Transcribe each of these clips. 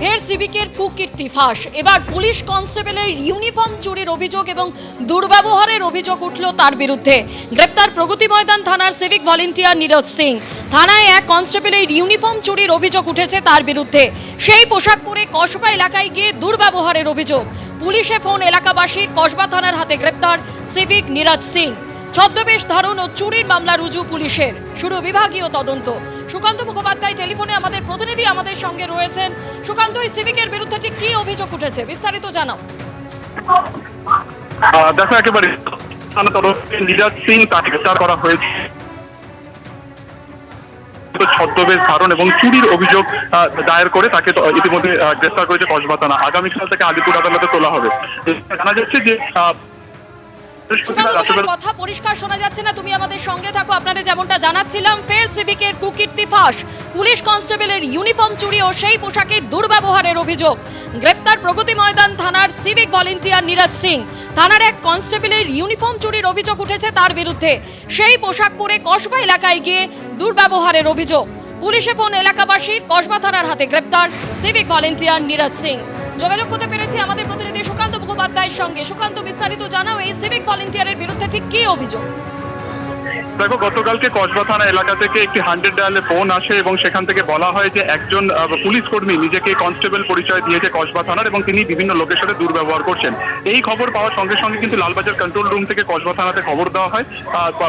ফের সিভিকের কুকীর্তি ফাঁস। এবার পুলিশ কনস্টেবলের ইউনিফর্ম চুরির অভিযোগ এবং দুর্ব্যবহারের অভিযোগ উঠল তার বিরুদ্ধে। গ্রেপ্তার প্রগতি ময়দান থানার সিভিক ভলেন্টিয়ার নীরজ সিং। থানায় এক কনস্টেবলের ইউনিফর্ম চুরির অভিযোগ উঠেছে তার বিরুদ্ধে। সেই পোশাক পরে কসবা এলাকায় গিয়ে দুর্ব্যবহারের অভিযোগ। পুলিশে ফোন এলাকাবাসীর। কসবা থানার হাতে গ্রেপ্তার সিভিক নীরজ সিং। ছদ্মবেশ ধারণ ও চুরির মামলা রুজু পুলিশের। শুরু বিভাগীয় তদন্ত। সুকান্ত মুখোপাধ্যায় টেলিফোনে আমাদের প্রতিনিধি আমাদের সঙ্গে রয়েছেন। সুকান্ত, এই সিভিকের বিরুদ্ধে ঠিক কি অভিযোগ উঠেছে বিস্তারিত জানাও। দেখো, একেবারে নীরজ সিং তাকে গ্রেপ্তার করা হয়েছে ছদ্মবেশ ধারণ এবং চুরির অভিযোগ দায়ের করে তাকে ইতিমধ্যে গ্রেপ্তার করেছে কসবা থানা। আগামীকাল থেকে আলিপুর আদালতে তোলা হবে। জানা যাচ্ছে যে কথা পরিষ্কার শোনা যাচ্ছে না, তুমি আমাদের সঙ্গে থাকো। আপনাদের যেমনটা জানাচ্ছিলাম, ফের সিভিকের কুকীর্তি ফাঁস। পুলিশ কনস্টেবলের ইউনিফর্ম চুরি ও সেই পোশাকে দুর্ব্যবহারের অভিযোগ। গ্রেপ্তার প্রগতি ময়দান থানার সিভিক ভলেন্টিয়ার নীরজ সিং। থানার এক কনস্টেবলের ইউনিফর্ম চুরির অভিযোগ উঠেছে তার বিরুদ্ধে। সেই পোশাক পরে কসবা এলাকায় গিয়ে দুর্ব্যবহারের অভিযোগ। পুলিশে ফোন এলাকাবাসীর। কসবা থানার হাতে গ্রেপ্তার সিভিক ভলেন্টিয়ার নীরজ সিং। যোগাযোগ করতে পেরেছি আমাদের প্রতিনিধি সুকান্ত মুখোপাধ্যায়ের সঙ্গে। সুকান্ত, বিস্তারিত জানাও, এই সিভিক ভলেন্টিয়ারের বিরুদ্ধে ঠিক কি অভিযোগ? দেখো, গতকালকে কসবা থানা এলাকা থেকে একটি 100 ডায়ালে ফোন আসে এবং সেখান থেকে বলা হয় যে একজন পুলিশ কর্মী নিজেকে কনস্টেবল পরিচয় দিয়েছে কসবা থানার এবং তিনি বিভিন্ন লোকের সাথে দুর্ব্যবহার করছেন। এই খবর পাওয়ার সঙ্গে সঙ্গে কিন্তু লালবাজার কন্ট্রোল রুম থেকে কসবা থানাতে খবর দেওয়া হয়।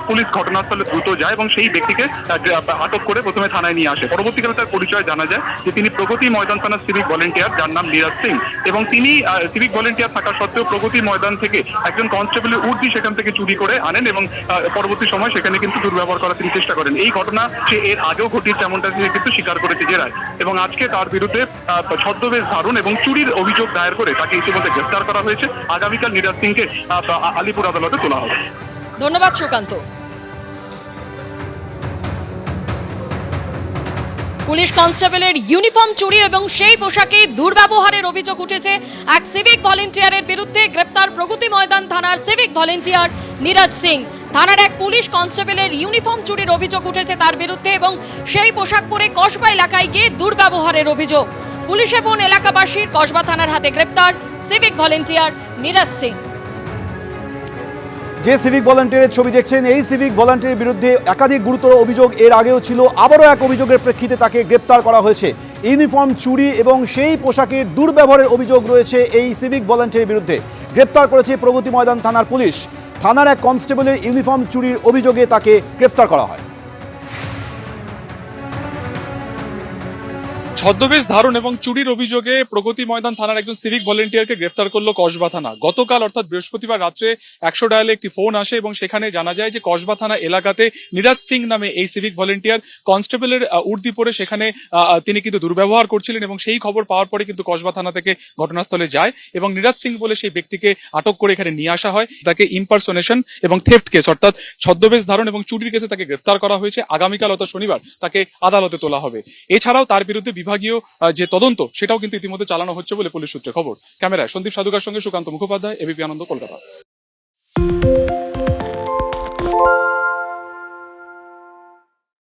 পুলিশ ঘটনাস্থলে দ্রুত যায় এবং সেই ব্যক্তিকে আটক করে প্রথমে থানায় নিয়ে আসে। পরবর্তীকালে তার পরিচয় জানা যায় যে তিনি প্রগতি ময়দান থানার সিভিক ভলেন্টিয়ার, যার নাম নীরজ সিং। এবং তিনি সিভিক ভলেন্টিয়ার থাকা সত্ত্বেও প্রগতি ময়দান থেকে একজন কনস্টেবলের উর্দি সেখান থেকে চুরি করে আনেন এবং পরবর্তী সময় সেখানে কিন্তু দুর্ব্যবহার করার তিনি চেষ্টা করেন। এই ঘটনা সে এর আগেও ঘটিয়েছে, এমনটা সে কিন্তু স্বীকার করেছে জেরায়। এবং আজকে তার বিরুদ্ধে ছদ্মবেশ ধারণ এবং চুরির অভিযোগ দায়ের করে তাকে ইতিমধ্যে গ্রেফতার করা হয়েছে। আগামীকাল নীরজ সিংকে আলিপুর আদালতে তোলা হবে। ধন্যবাদ সুকান্ত। পুলিশ কনস্টেবলের ইউনিফর্ম চুরি এবং সেই পোশাকে দুর্ব্যবহারের অভিযোগ উঠেছে এক সিভিক ভলেন্টিয়ারের বিরুদ্ধে। গ্রেপ্তার প্রগতি ময়দান থানার সিভিক ভলেন্টিয়ার নীরজ সিং। থানার এক পুলিশ কনস্টেবলের ইউনিফর্ম চুরির অভিযোগ উঠেছে তার বিরুদ্ধে এবং সেই পোশাক পরে কসবা এলাকায় গিয়ে দুর্ব্যবহারের অভিযোগ। পুলিশে ফোন এলাকাবাসীর। কসবা থানার হাতে গ্রেপ্তার সিভিক ভলেন্টিয়ার নীরজ সিং। যে সিভিক ভলান্টিয়ারের ছবি দেখছেন, এই সিভিক ভলান্টিয়ারের বিরুদ্ধে একাধিক গুরুতর অভিযোগ এর আগেও ছিল। আবারও এক অভিযোগের প্রেক্ষিতে তাকে গ্রেপ্তার করা হয়েছে। ইউনিফর্ম চুরি এবং সেই পোশাকের দুর্ব্যবহারের অভিযোগ রয়েছে এই সিভিক ভলান্টিয়ারের বিরুদ্ধে। গ্রেপ্তার করেছে প্রগতি ময়দান থানার পুলিশ। থানার এক কনস্টেবলের ইউনিফর্ম চুরির অভিযোগে তাকে গ্রেপ্তার করা হয়। ছদ্মবেশ ধারণ এবং চুরির অভিযোগে প্রগতি ময়দান থানার একজন সিভিক ভলেন্টিয়ারকে গ্রেফতার করলো কসবা থানা। গতকাল অর্থাৎ বৃহস্পতিবার রাত্রে 100 ডায়ালে একটি ফোন আসে এবং সেখানে জানা যায় যে কসবা থানা এলাকাতে নীরজ সিং নামে এই সিভিক ভলেন্টিয়ার কনস্টেবলের উর্দি পরে সেখানে তিনি কিন্তু দুর্ব্যবহার করছিলেন এবং সেই খবর পাওয়ার পরে কিন্তু কসবা থানা থেকে ঘটনাস্থলে যায় এবং নীরজ সিং বলে সেই ব্যক্তিকে আটক করে এখানে নিয়ে আসা হয়। তাকে ইম্পারসোনেশন এবং থেফট কেস অর্থাৎ ছদ্মবেশ ধারণ এবং চুরির কেসে তাকে গ্রেফতার করা হয়েছে। আগামীকাল অর্থাৎ শনিবার তাকে আদালতে তোলা হবে। এছাড়াও তার বিরুদ্ধে বিভাগীয় যে তদন্ত সেটাও কিন্তু ইতিমধ্যে চালানো হচ্ছে বলে পুলিশ সূত্রে খবর। ক্যামেরায় সন্দীপ সাধুকার সঙ্গে সুকান্ত মুখোপাধ্যায়, এবিপি আনন্দ, কলকাতা।